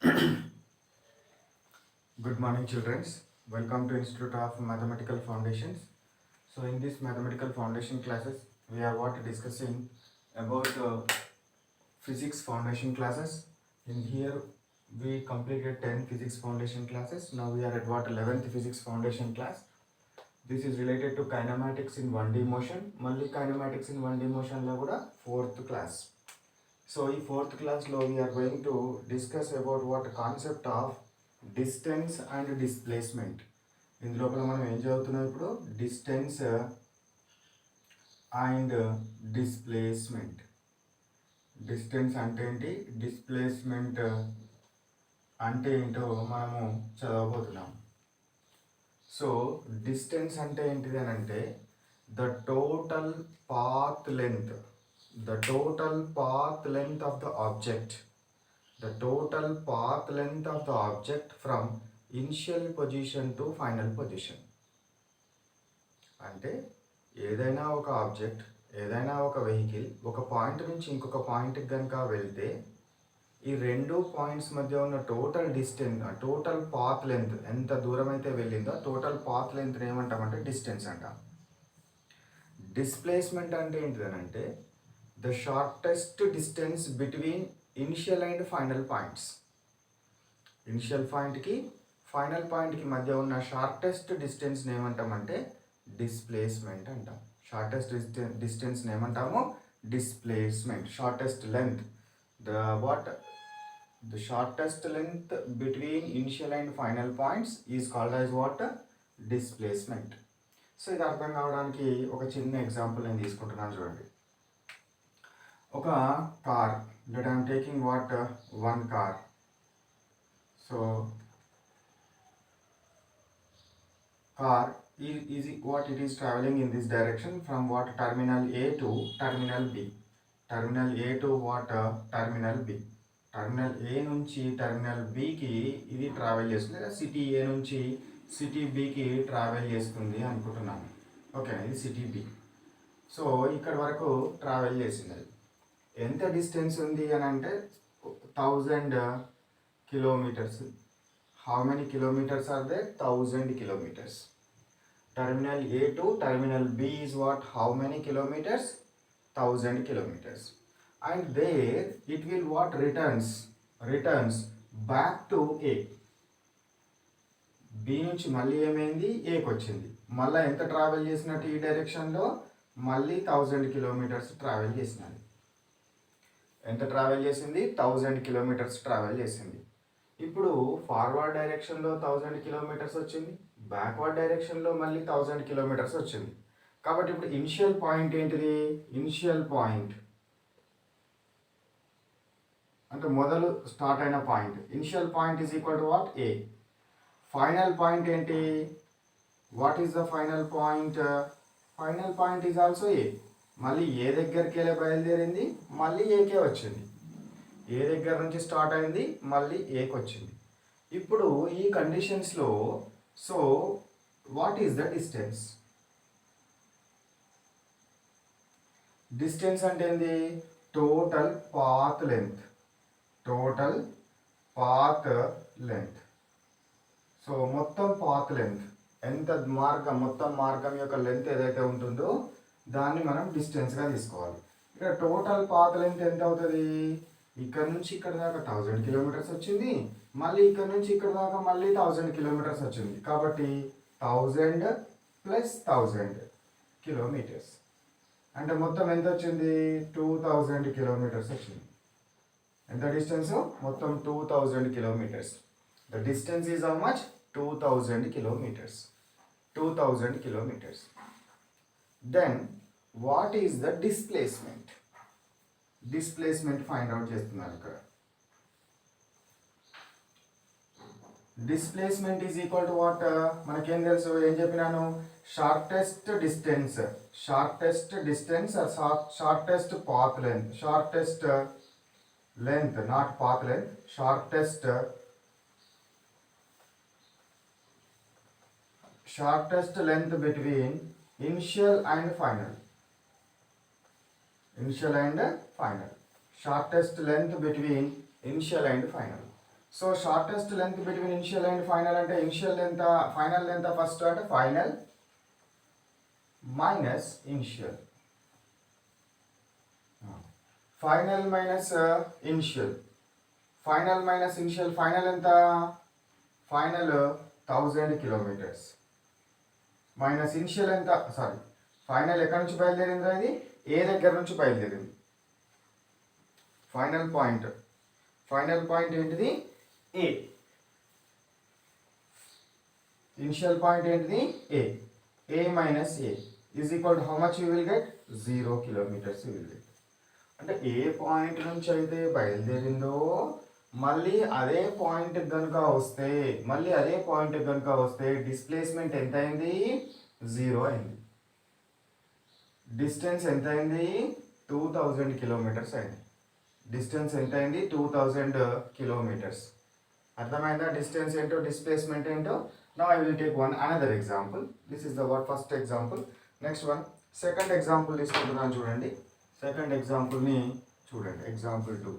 Good morning, children. Welcome to Institute of Mathematical Foundations. So, in this mathematical foundation classes, we are discussing about physics foundation classes. In here, we completed 10 physics foundation classes. Now we are at 11th physics foundation class. This is related to kinematics in 1D motion. Malli kinematics in 1D motion lo kuda 4th class. So, in 4th class lo we are going to discuss about what concept of distance and displacement. In లోపల మనం ఏం చదువుతున్నాం ఇప్పుడు distance and displacement. Distance అంటే ఏంటి, displacement అంటే ఏంటో మనము చదవబోతున్నాం. సో డిస్టెన్స్ అంటే ఏంటిది అని అంటే the total path length of the object, the total path length of the object from initial position to final position. అంటే ఏదైనా ఒక ఆబ్జెక్ట్, ఏదైనా ఒక వెహికల్ ఒక పాయింట్ నుంచి ఇంకొక పాయింట్కి కనుక వెళ్తే ఈ రెండు పాయింట్స్ మధ్య ఉన్న total distance, total path length ఎంత దూరం అయితే వెళ్ళిందో టోటల్ పాత్ లెంత్ ఏమంటామంటే డిస్టెన్స్ అంటాం. డిస్ప్లేస్మెంట్ అంటే ఏంటిదనంటే the shortest distance between initial and final points. Initial పాయింట్కి ఫైనల్ పాయింట్కి మధ్య ఉన్న షార్టెస్ట్ డిస్టెన్స్ని ఏమంటామంటే డిస్ప్లేస్మెంట్ అంటాం. షార్టెస్ట్ డిస్టెన్స్ని ఏమంటాము displacement. Shortest length, the shortest length between initial and final points is called as what? Displacement. So ఇది అర్థం కావడానికి ఒక చిన్న ఎగ్జాంపుల్ నేను తీసుకుంటున్నాను చూడండి. ఒక car, that I am taking one car. So car is what it is traveling in this direction from terminal A to terminal B. Terminal A to terminal B. Terminal A నుంచి terminal బికి ఇది travel చేస్తుంది, లేదా city ఏ నుంచి city బికి travel చేస్తుంది అనుకుంటున్నాను. ఓకేనా, ఇది city B. So ఇక్కడ వరకు ట్రావెల్ చేసింది. అది ఎంత డిస్టెన్స్ ఉంది అని అంటే 1000 kilometres. How many kilometres are they? 1000 kilometres. Terminal A to terminal B is how many kilometres? 1000 kilometers. And there it will returns back to A. B నుంచి మళ్ళీ ఏమైంది? ఏకి వచ్చింది. మళ్ళీ ఎంత ట్రావెల్ చేసినట్టు ఈ డైరెక్షన్లో? మళ్ళీ 1000 కిలోమీటర్స్ ట్రావెల్ చేసినది. ఎంత ట్రావెల్ చేసింది? 1000 కిలోమీటర్స్ ట్రావెల్ చేసింది. ఇప్పుడు ఫార్వర్డ్ డైరెక్షన్లో 1000 కిలోమీటర్స్ వచ్చింది, బ్యాక్వర్డ్ డైరెక్షన్లో మళ్ళీ 1000 కిలోమీటర్స్ వచ్చింది. కాబట్టి ఇప్పుడు ఇనిషియల్ పాయింట్ ఏంటిది? ఇనిషియల్ పాయింట్ అంటే మొదలు స్టార్ట్ అయిన point. Initial point is equal to A. Final point ఏంటి? What is the final point? Final point is also A. మళ్ళీ ఏ దగ్గరికి వెళ్ళి బయలుదేరింది, మళ్ళీ ఏకే వచ్చింది. ఏ దగ్గర నుంచి స్టార్ట్ అయింది, మళ్ళీ ఏకి వచ్చింది. ఇప్పుడు ఈ కండిషన్స్లో so what is the distance? Distance అంటే ఏంది? Total path length. Total path length. So మొత్తం పాత్ లెంత్ ఎంత మార్గం, మొత్తం మార్గం యొక్క లెంత్ ఏదైతే ఉంటుందో దాన్ని మనం డిస్టెన్స్గా తీసుకోవాలి. ఇక్కడ టోటల్ పాత్ లెంత్ ఎంత అవుతుంది? ఇక్కడ నుంచి ఇక్కడ దాకా 1000 కిలోమీటర్స్ వచ్చింది, మళ్ళీ ఇక్కడ నుంచి ఇక్కడ దాకా మళ్ళీ 1000 కిలోమీటర్స్ వచ్చింది. కాబట్టి 1000 + 1000 కిలోమీటర్స్ అంటే మొత్తం ఎంత వచ్చింది? 2000 కిలోమీటర్స్ వచ్చింది. ఎంత డిస్టెన్స్? మొత్తం 2000 kilometres. The distance is how much? 2000 kilometres. 2000 kilometres. Then what is the displacement? Displacement find out చేస్తున్నారు ఇక్కడ. Displacement is equal to what? మనకేం తెలుసు? ఏం చెప్పినాను? Shortest distance or shortest path length. Shortest length, not path length, shortest length between initial and final. Shortest length between initial and final. So shortest length between initial and final అంటే initial length final length first అంటే final minus initial. Final minus initial. Final minus initial. Final ఎంత? Final 1000 kilometres minus initial ఎంత? Sorry, final ఎక్కడి నుంచి బయలుదేరింది? అది ఏ దగ్గర నుంచి బయలుదేరింది? Final point. ఫైనల్ పాయింట్ ఏంటిది? ఏ. ఇనిషియల్ పాయింట్ ఏంటిది? A. A minus A is equal to how much you will get? 0 kilometres you will get. అంటే ఏ పాయింట్ నుంచి అయితే బయలుదేరిందో మళ్ళీ అదే పాయింట్ కనుక వస్తే డిస్ప్లేస్మెంట్ ఎంత అయింది? 0 అయింది. డిస్టెన్స్ ఎంత అయింది? 2000 కిలోమీటర్స్ అయింది. డిస్టెన్స్ ఎంత అయింది? 2000 కిలోమీటర్స్. అర్థమైందా డిస్టెన్స్ ఏంటో, డిస్ప్లేస్మెంట్ ఏంటో? Now I will take another example. This is the first example. Next one second example తీసుకుంటున్నాను చూడండి. సెకండ్ ఎగ్జాంపుల్ని చూడండి. ఎగ్జాంపుల్ 2.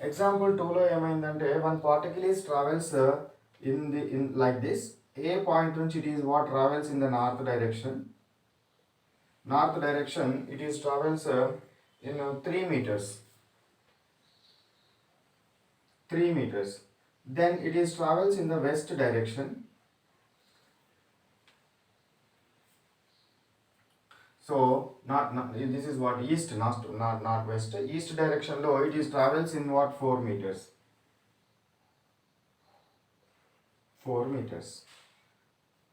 ఎగ్జాంపుల్ 2లో ఏమైందంటే one particle is travels in like this. A point నుంచి it is what travels in the north direction. North direction it is travels in 3 meters. 3 meters. Then it is travels in the west direction. So not this is what east, not west. East direction lo it is travels in what 4 meters. 4 meters.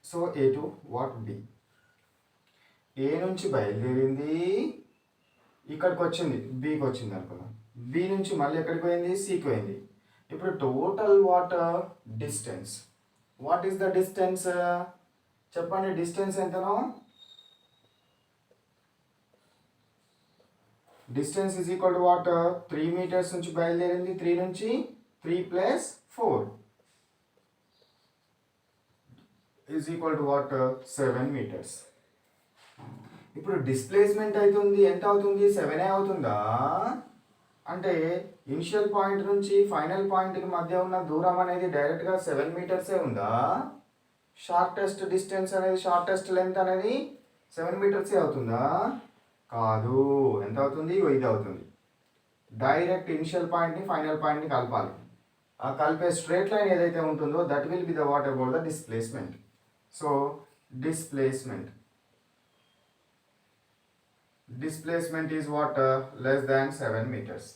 So A to what B. ఏ నుంచి బయలుదేరింది, ఇక్కడికి వచ్చింది, బీకి వచ్చింది అనుకున్నాం. B నుంచి మళ్ళీ ఎక్కడికి పోయింది? సికి పోయింది. ఇప్పుడు total what distance. What is the distance? చెప్పండి, డిస్టెన్స్ ఎంతనో? Distance is equal to what? 3 metres నుంచి బయలుదేరింది. 3 నుంచి 3 plus 4 is equal to what? 7 metres. ఇప్పుడు డిస్ప్లేస్మెంట్ అవుతుంది ఎంత అవుతుంది? 7 అవుతుందా? అంటే ఇనిషియల్ పాయింట్ నుంచి ఫైనల్ పాయింట్కి మధ్య ఉన్న దూరం అనేది డైరెక్ట్గా 7 మీటర్సే ఉందా? షార్టెస్ట్ డిస్టెన్స్ అనేది, షార్టెస్ట్ లెంత్ అనేది 7 మీటర్సే అవుతుందా? కాదు. ఎంత అవుతుంది? ఇది అవుతుంది. డైరెక్ట్ ఇనిషియల్ పాయింట్ని ఫైనల్ పాయింట్ని కలపాలి. ఆ కలిపే స్ట్రేట్ లైన్ ఏదైతే ఉంటుందో that will be the what about the displacement. So displacement is what? Less than 7 metres.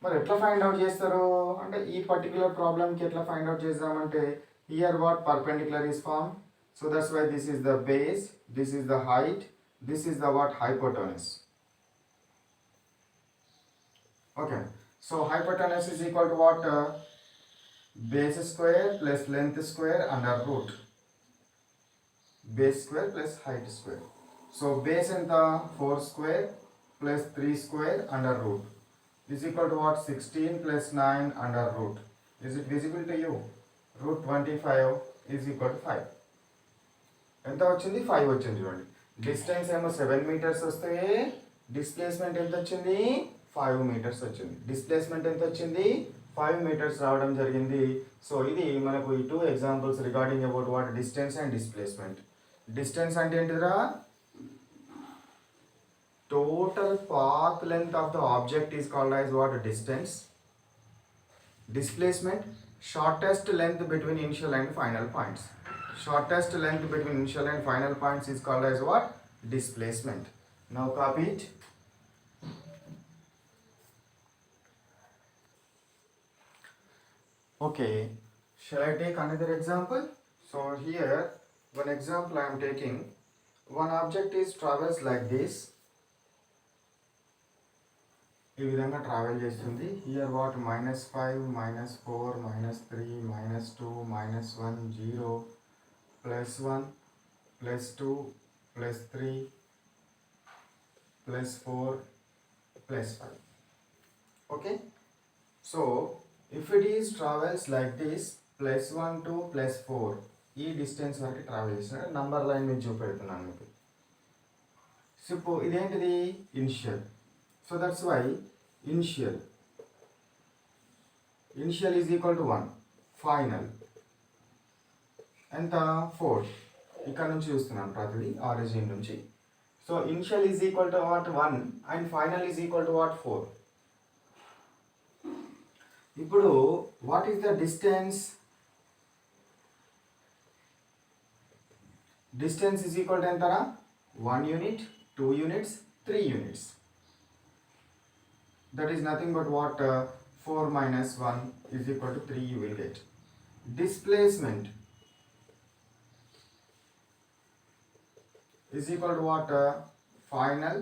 మరి ఎట్లా ఫైండ్ అవుట్ చేస్తారు అంటే ఈ పర్టికులర్ ప్రాబ్లమ్కి ఎట్లా ఫైండ్ అవుట్ చేద్దామంటే here what perpendicular is form. So that's why this is the base, this is the height, this is the what? Hypotenuse. Okay. So hypotenuse is equal to what? Base square plus length square under root. Base square plus height square. So base ఎంత? 4 square plus 3 square under root is equal to what? 16 plus 9 under root. Is it visible to you? Root 25 is equal to 5. ఎంత వచ్చింది? 5 వచ్చింది. చూడండి, distance ఏమో 7 metres వస్తే displacement ఎంత వచ్చింది? 5 metres వచ్చింది. డిస్ప్లేస్మెంట్ ఎంత వచ్చింది? 5 మీటర్స్ రావడం జరిగింది. సో ఇది మనకు ఈ 2 examples regarding about what? Distance and displacement. Distance అంటే ఏంటిదిరా? Total path length of the object is called as what? Distance. Displacement, shortest length between initial and final points. Shortest length between initial and final points is called as what? Displacement. Now copy it. Okay, shall I take another example? So here one example I am taking. One object is travels like this. ఈ విధంగా travel చేస్తుంది. Here what? -5, -4, -3, -2, -1, 0, +1, +2, +3, +4, +5. Okay. So if it is travels like this, +1 to +4 ఈ distance వరకు travel చేసిన number line మీద చూపెడుతున్నాను మీకు. ఇదేంటిది? Initial. So that's why initial initial is equal to 1, final ఎంత 4. ఇక్కడ నుంచి చూస్తున్నాను ప్రతిదీ ఆరిజిన్ నుంచి. So initial is equal to what 1 and final is equal to what 4. ఇప్పుడు what is the distance? Distance is equal to ఎంతరా? 1 unit, 2 units, 3 units. That is nothing but what 4 minus 1 is equal to 3 you will get. Displacement is equal to what final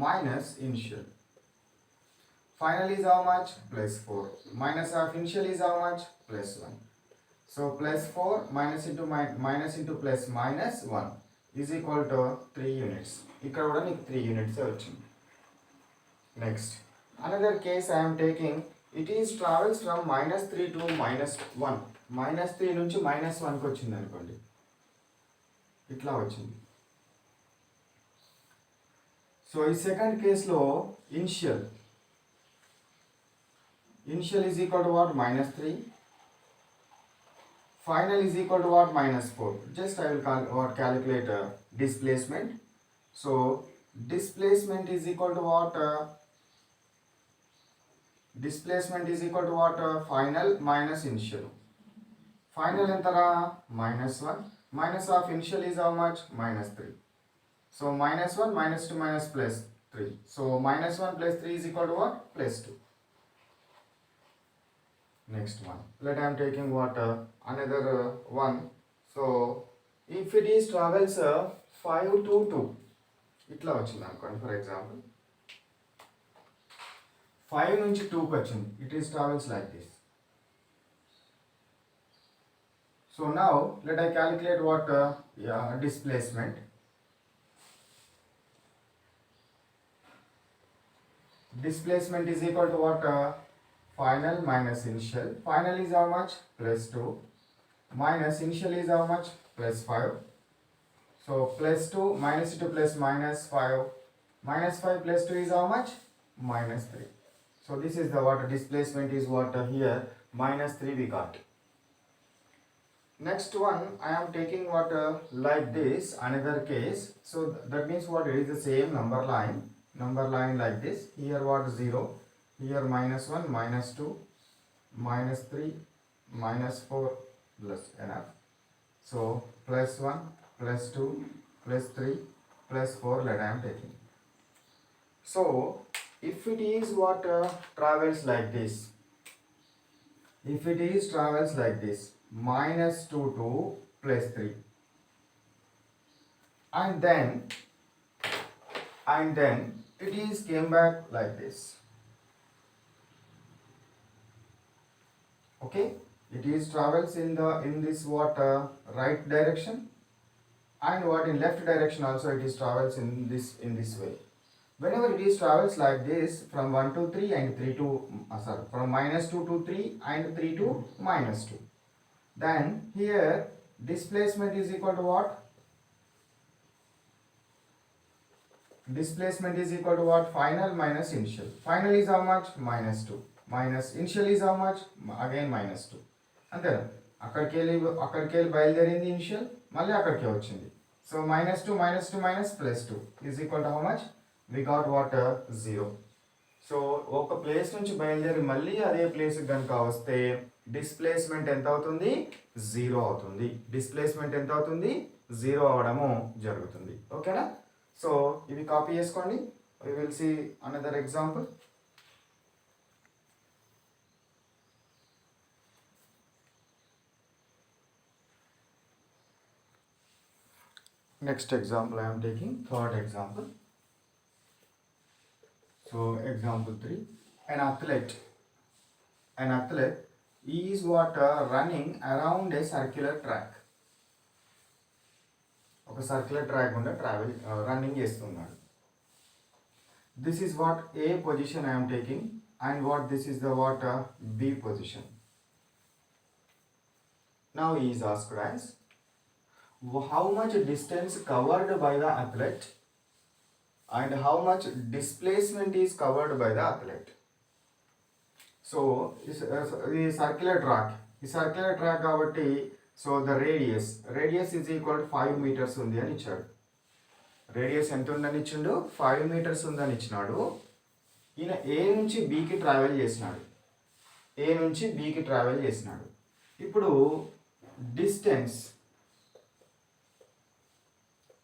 minus initial. Final is how much? Plus 4. Minus of initial is how much? Plus 1. So plus 4 minus into plus minus 1 is equal to 3 units. ఇక్కడ కూడా నీకు 3 units వచ్చింది. Next, another case I am taking. It is travels from -3 to -1. -3 నుంచి -1కి వచ్చింది అనుకోండి, ఇట్లా వచ్చింది. సో ఈ సెకండ్ కేసులో initial is equal to what? -3. Final is equal to what? -4. Just I will calculate displacement. So displacement is equal to what? Displacement is equal to what? Final minus initial. Final entara? -1. Minus of initial is how much? -3. So -1, -2, +3. So -1 plus 3 is equal to what? +2. Next one. Let I am taking what? Another one. So if it is travels 5 to 2. ఇట్లా వచ్చింది అనుకోండి. For example 5 నుంచి 2కి వచ్చింది. It is travels like this. So now let I calculate what displacement. Displacement is equal to what? Final minus initial. Final is how much? +2. Minus initial is how much? +5. So +2 minus into plus -5. -5 plus 2 is how much? -3. So this is the what displacement is what here -3 we got. Next one I am taking what like this another case. So that means what it is the same number line like this. Here what 0. Here -1, -2, -3, -4 plus enough. So +1, +2, +3, +4 let I am taking. So if it is what travels like this, -2 to +3, and then it is came back like this. Okay, it is travels in this what right direction, and what in left direction also it is travels in this way. Whenever it is travels like this from 1 to 3 and 3 to from -2 to 3 and 3 to -2, then here displacement is equal to what? Displacement is equal to what? Final minus initial. Final is how much? -2. Minus initial is how much? Again -2. అంతేనా? అక్కడికి వెళ్ళి బయలుదేరింది initial, మళ్ళీ అక్కడికి వచ్చింది. So -2 +2 is equal to how much? We got what? 0. So ఒక place నుంచి బయలుదేరి మళ్ళీ అదే ప్లేస్ కనుక వస్తే డిస్ప్లేస్మెంట్ ఎంత అవుతుంది? 0 అవుతుంది. డిస్ప్లేస్మెంట్ ఎంత అవుతుంది? 0 అవడము జరుగుతుంది. ఓకేనా? సో ఇవి కాపీ చేసుకోండి. We will see another example. Next example I am taking, third example. So example 3. An athlete is what running around a circular track. ఒక సర్క్యులర్ ట్రాక్ ఉండే రన్నింగ్ చేస్తున్నాడు. This is what A position I am taking, and what this is the what B position. Now he is asked as how much distance covered by the athlete and how much displacement is covered by the athlete. So ఈ circular track కాబట్టి so the radius is equal to 5 metres ఉంది అని ఇచ్చాడు. Radius ఎంత ఉందని ఇచ్చిండు, 5 metres ఉందని ఇచ్చినాడు. ఈయన ఏ నుంచి బీకి ట్రావెల్ చేసినాడు. ఇప్పుడు distance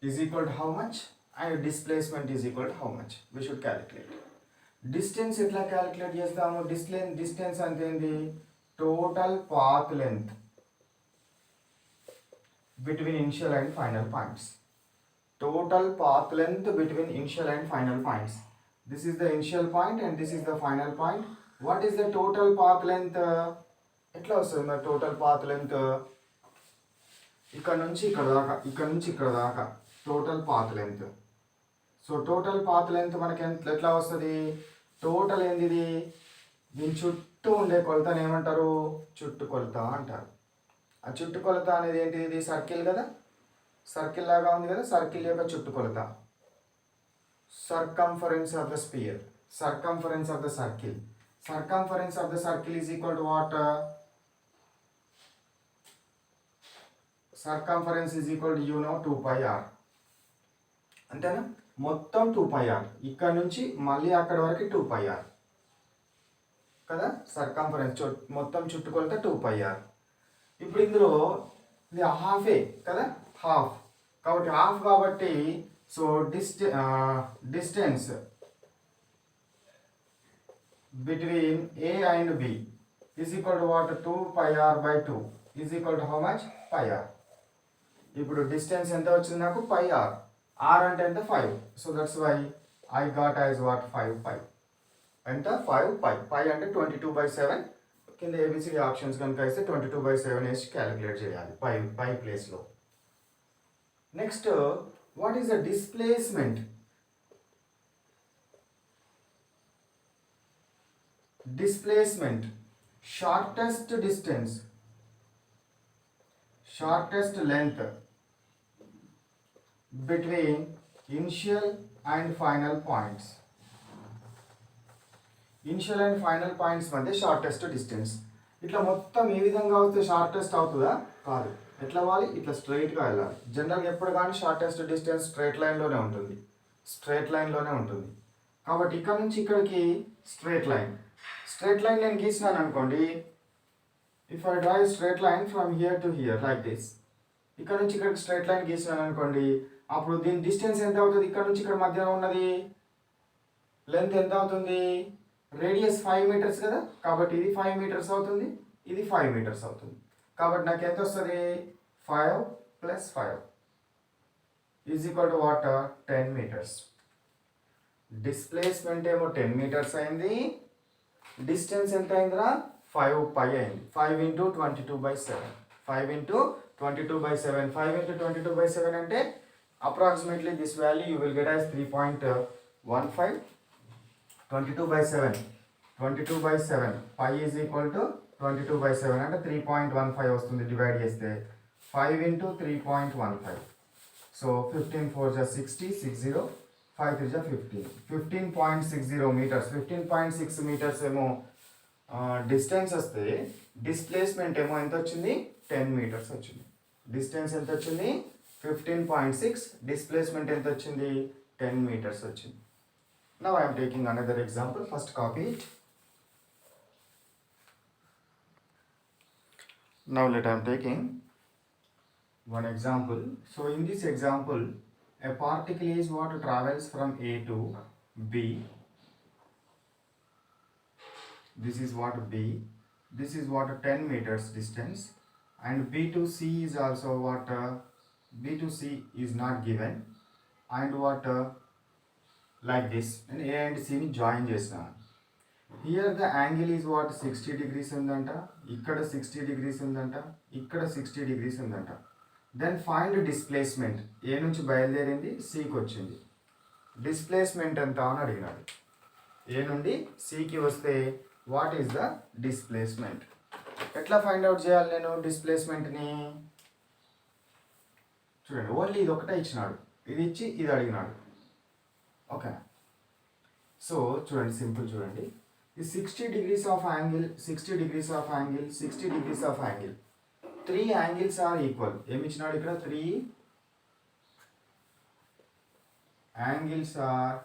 is equal to how much and displacement is equal to how much we should calculate. Distance ఎట్లా క్యాలిక్యులేట్ చేస్తాము? డిస్టెన్స్ అంటే ఏంది? Total path length between initial and final points. Total path length between initial and final points. This is the initial point and this is the final point. What is the total path length? ఎట్లా వస్తుంది మరి total path length? ఇక్కడ నుంచి ఇక్కడ దాకా total path length. So total path length మనకి ఎట్లా వస్తుంది? టోటల్ ఏంది? దీని చుట్టూ ఉండే కొలతను ఏమంటారు? చుట్టుకొలత అంటారు. ఆ చుట్టుకొలత అనేది ఏంటి? ఇది సర్కిల్ కదా, సర్కిల్ లాగా ఉంది కదా, సర్కిల్ యొక్క చుట్టుకొలత. Circumference of the spear, circumference of the circle. Circumference of the circle is equal to what? Circumference is equal to 2πr. అంతేనా? మొత్తం 2πr, ఇక్కడ నుంచి మళ్ళీ అక్కడ వరకు 2πr కదా. సర్కంఫరెన్స్ మొత్తం చుట్టుకొలత 2πr. ఇప్పుడు ఇందులో ఇది హాఫే కదా, హాఫ్ కాబట్టి హాఫ్ కాబట్టి so distance between A and B is equal to what? 2πr/2 is equal to how much? πr. ఇప్పుడు డిస్టెన్స్ ఎంత వచ్చింది నాకు? πr. r అంటే ఎంత? 5. So that's why I got as what? 5π. ఎంత? 5π. π అంటే 22/7. కింద ఏబిసిడి ఆప్షన్స్ కనుక ఇస్తే 22/7 వేసి క్యాలిక్యులేట్ చేయాలి పై ప్లేస్లో. Next, what is the displacement? Displacement shortest distance, shortest length between initial and final points. Initial and final points మధ్య షార్టెస్ట్ డిస్టెన్స్. ఇట్లా మొత్తం ఏ విధంగా అవుతుంది? షార్టెస్ట్ అవుతుందా? కాదు. ఎట్లా అవ్వాలి? ఇట్లా స్ట్రైట్గా వెళ్ళాలి. జనరల్గా ఎప్పుడు కానీ షార్టెస్ట్ డిస్టెన్స్ స్ట్రైట్ లైన్లోనే ఉంటుంది. కాబట్టి ఇక్కడ నుంచి ఇక్కడికి స్ట్రైట్ లైన్ నేను గీసినాను అనుకోండి. If I draw straight line from here to hear like this, ఇక్కడ నుంచి ఇక్కడికి స్ట్రైట్ లైన్ గీసినాను అనుకోండి. అప్పుడు దీని డిస్టెన్స్ ఎంత అవుతుంది? ఇక్కడ నుంచి ఇక్కడ మధ్యలో ఉన్నది లెంత్ ఎంత అవుతుంది? రేడియస్ 5 మీటర్స్ కదా, కాబట్టి ఇది 5 మీటర్స్ అవుతుంది, ఇది 5 మీటర్స్ అవుతుంది. కాబట్టి నాకు ఎంత వస్తుంది? 5 + 5 is equal to what? 10 metres. Displacement ఏమో 10 మీటర్స్ అయింది, డిస్టెన్స్ ఎంత అయిందిరా? 5π అయింది. 5 × 22/7. 5 × 22/7. 5 × 22/7 అంటే approximately this value you will get as 3.15. 22/7 π is equal to 22/7 అంటే 3.15 వస్తుంది. డివైడ్ చేస్తే 5 × 3.15. సో 15 4 60, 60, 5 3 15. 15.60 మీటర్స్. 15.6 మీటర్స్ ఏమో డిస్టెన్స్ వస్తే డిస్ప్లేస్మెంట్ ఏమో ఎంత వచ్చింది? 10 మీటర్స్ వచ్చింది. డిస్టెన్స్ ఎంత వచ్చింది? 15.6. డిస్ప్లేస్మెంట్ ఎంత వచ్చింది? 10 meters వచ్చింది. Now I am taking another example. First copy it. Now let I am taking one example. So in this example, a particle is what travels from A to B. This is what B. This is what 10 meters distance, and B to C is also what B to C is not given, and what like this, and A and C ni join chesna. Here the angle is what 60 degrees undanta, ikkada 60 degrees undanta, ikkada 60 degrees undanta. Then find displacement. A nunchi bayalderindi C ki vachindi. Displacement anta ani adiginadu. A nundi C ki vaste what is the displacement? ఎట్లా find out చేయాలి నేను డిస్ప్లేస్మెంట్ని? చూడండి, only ఇది ఒకటే ఇచ్చినాడు, ఇది ఇచ్చి ఇది అడిగినాడు. ఓకేనా? సో చూడండి, సింపుల్ చూడండి. is 60 degrees of angle, 60 degrees of angle, 60 degrees of angle. Three angles are equal. ఏమి ఇచ్చినాడు ఇక్కడ? 3 angles are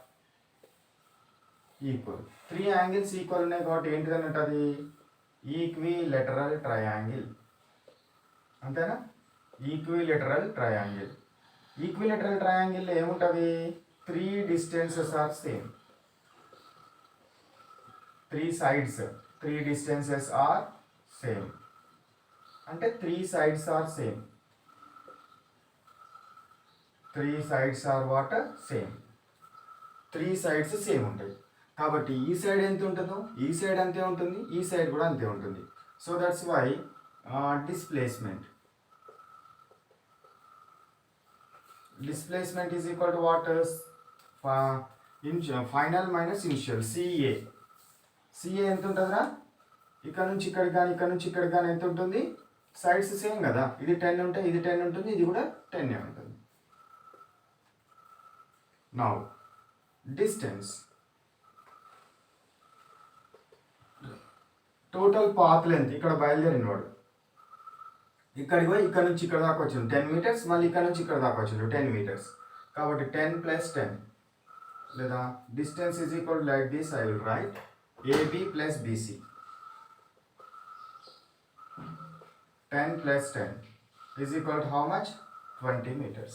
equal. 3 angles equal ఉన్నాయి కాబట్టి ఏంటిదని ఉంటుంది? Equilateral triangle. అంతేనా? Equilateral triangle. ఈక్విలేటరల్ ట్రయాంగిల్ ఏముంటుంది? 3 distances are same. 3 sides, 3 distances are same. అంటే 3 sides are same. 3 sides are what? Same. 3 sides same ఉంటాయి కాబట్టి ఈ సైడ్ ఎంత ఉంటుందో ఈ సైడ్ అంతే ఉంటుంది, ఈ సైడ్ కూడా అంతే ఉంటుంది. So that's why displacement is equal to what? Final minus initial, CA. CA ఎంత ఉంటుందిరా? ఇక్కడ నుంచి ఇక్కడికి కానీ ఇక్కడ నుంచి ఇక్కడికి కానీ ఎంత ఉంటుంది? సైడ్స్ సేమ్ కదా. ఇది 10 ఉంటే ఇది 10 ఉంటుంది, ఇది కూడా 10 ఉంటుంది. Now distance, total path length. ఇక్కడ బయలుదేరిన వాడు ఇక్కడికి పోయి ఇక్కడ నుంచి ఇక్కడ దాకా వచ్చింది 10 meters, మళ్ళీ ఇక్కడ నుంచి ఇక్కడ దాకా వచ్చింది 10 meters. కాబట్టి 10 + 10 లేదా distance is equal like this. I will write AB + BC. 10 + 10 is equal to how much? 20 meters.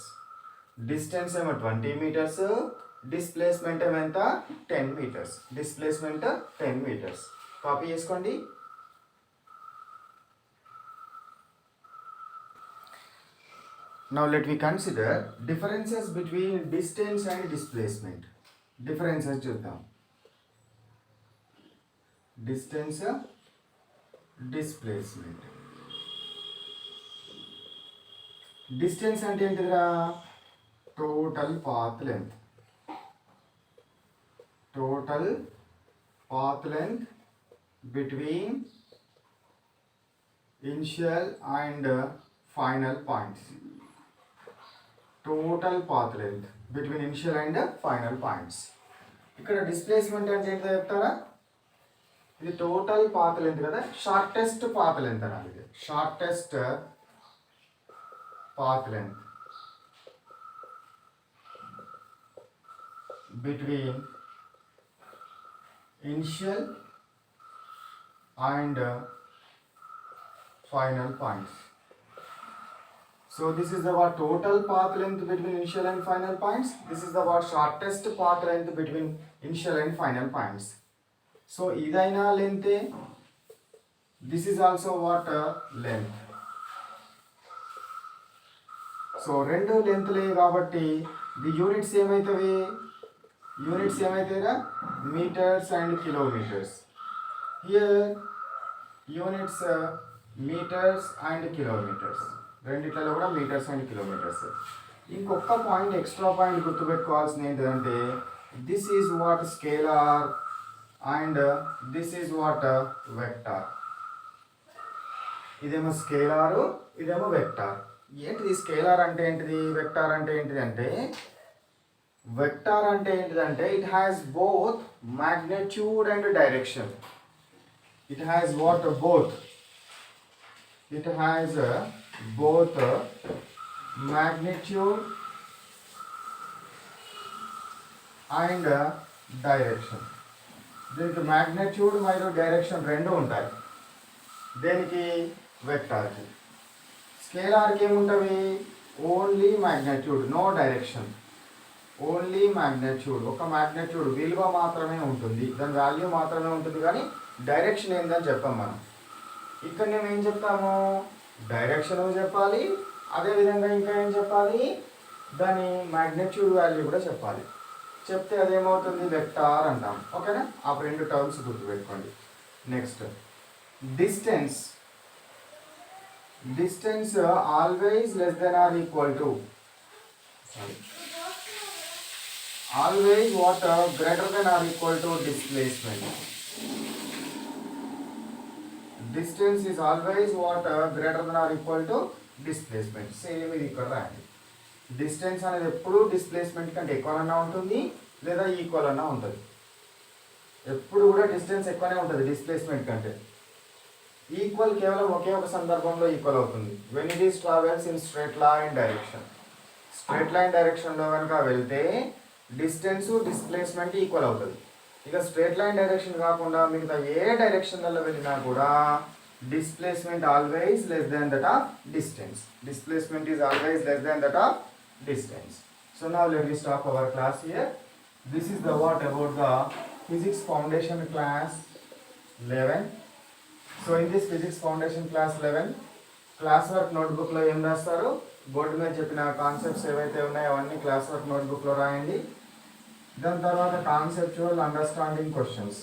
Distance ఏమో 20 meters, డిస్ప్లేస్మెంట్ ఏమో ఎంత? 10 meters. Displacement 10 meters. కాపీ చేసుకోండి. Now let me consider differences between distance and displacement. Differences చూద్దాం. Distance, displacement. Distance అంటే ఏంటిదిరా? Total path length. Total path length between initial and final points. Total path length between initial and final points. ఇక్కడ displacement అంటే ఏంటో చెప్తారా? ఇది total path length కదా, shortest path length అనాలి. ఇది shortest path length between initial and final points. So this is the what total path length between initial and final points. This is the what shortest path length between initial and final points. So idaina length, this is also what length. So rendu length le kabatti the units emaithavi? Units emaitera? Meters and kilometers. Here units meters and kilometers. రెండిట్లలో కూడా metres and kilometres. ఇంకొక point extra point గుర్తుపెట్టుకోవాల్సింది ఏంటంటే this is what scalar and this is what vector. ఇదేమో స్కేలారు, ఇదేమో vector. ఏంటిది scalar అంటే ఏంటిది, vector అంటే ఏంటిది అంటే వెక్టార్ అంటే ఏంటిదంటే it has both magnitude and direction. It has what? Both. It has both magnitude and direction. దీనికి magnitude మరియు డైరెక్షన్ రెండు ఉంటాయి. దేనికి? వెక్టార్కి. స్కేలార్కి ఏముంటుంది? Only magnitude, no direction. Only magnitude, ఒక magnitude విలువ మాత్రమే ఉంటుంది, దాని వాల్యూ మాత్రమే ఉంటుంది, కానీ డైరెక్షన్ ఏందని చెప్పాం మనం. ఇక్కడ నేను ఏం చెప్తాము? డైరెక్షన్ చెప్పాలి, అదేవిధంగా ఇంకా ఏం చెప్పాలి? దాని magnitude వాల్యూ కూడా చెప్పాలి. చెప్తే అదేమవుతుంది? వెక్టార్ అంటాం. ఓకేనా? ఆ రెండు టర్మ్స్ గుర్తుపెట్టుకోండి. Next distance. Distance always less than or equal to always what? Greater than or equal to displacement. Distance is always what? Greater than or equal to displacement. Same ఇది ఇక్కడ రాయండి. డిస్టెన్స్ అనేది ఎప్పుడు డిస్ప్లేస్మెంట్ కంటే ఎక్కువ అన్నా ఉంటుంది లేదా ఈక్వల్ అన్నా ఉంటుంది. ఎప్పుడు కూడా డిస్టెన్స్ ఎక్కువనే ఉంటుంది డిస్ప్లేస్మెంట్ కంటే. ఈక్వల్ కేవలం ఒకే ఒక సందర్భంలో ఈక్వల్ అవుతుంది, when it is travels in straight line direction. Straight line డైరెక్షన్లో కనుక వెళ్తే డిస్టెన్స్ డిస్ప్లేస్మెంట్ ఈక్వల్ అవుతుంది. ఇక స్ట్రేట్ లైన్ డైరెక్షన్ కాకుండా మిగతా ఏ డైరెక్షన్లలో వెళ్ళినా కూడా displacement always less than that of distance. Displacement is always less than that of distance. So now let me stop our class here. This is the what about the physics foundation class 11. So in this physics foundation class 11 class work notebook లో ఏం రాస్తారు, board మీద చెప్పిన concepts ఏవైతే ఉన్నాయో అవన్నీ class work notebook లో రాయండి. దాని తర్వాత కాన్సెప్చువల్ అండర్స్టాండింగ్ క్వశ్చన్స్.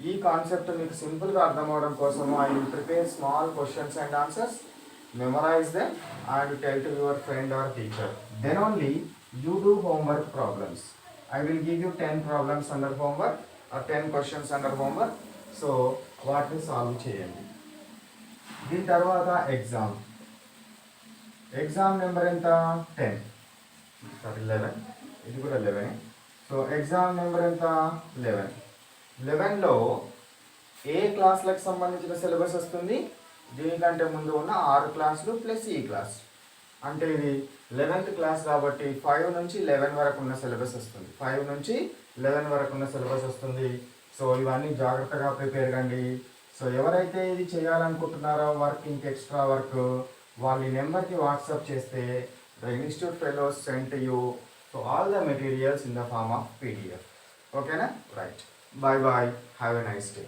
ఈ కాన్సెప్ట్ మీకు సింపుల్గా అర్థం అవడం కోసము I will prepare small questions and answers, memorise them and tell to your friend or teacher. Then only you do homework problems. I will give you 10 problems under homework or 10 questions under homework. So వాటిని solve చేయండి. దీని తర్వాత exam. Exam number ఎంత? 10 sorry 11, ఇది కూడా 11. So exam number ఎంత? 11. 11లో ఏ క్లాసులకు సంబంధించిన syllabus వస్తుంది? దీనికంటే ముందు ఉన్న 6 క్లాసులు ప్లస్ ఈ క్లాస్. అంటే ఇది 11th క్లాస్ కాబట్టి 5 నుంచి 11 వరకు ఉన్న సిలబస్ వస్తుంది. 5 నుంచి 11 వరకు ఉన్న సిలబస్ వస్తుంది. సో ఇవన్నీ జాగ్రత్తగా ప్రిపేర్ కండి. సో ఎవరైతే ఇది చేయాలనుకుంటున్నారో వర్క్, ఇంక ఎక్స్ట్రా వర్క్, వాళ్ళ నెంబర్కి వాట్సాప్ చేస్తే the institute fellows sent you so all the materials in the form of PDF. ఓకేనా? Right. Bye bye. Have a nice day.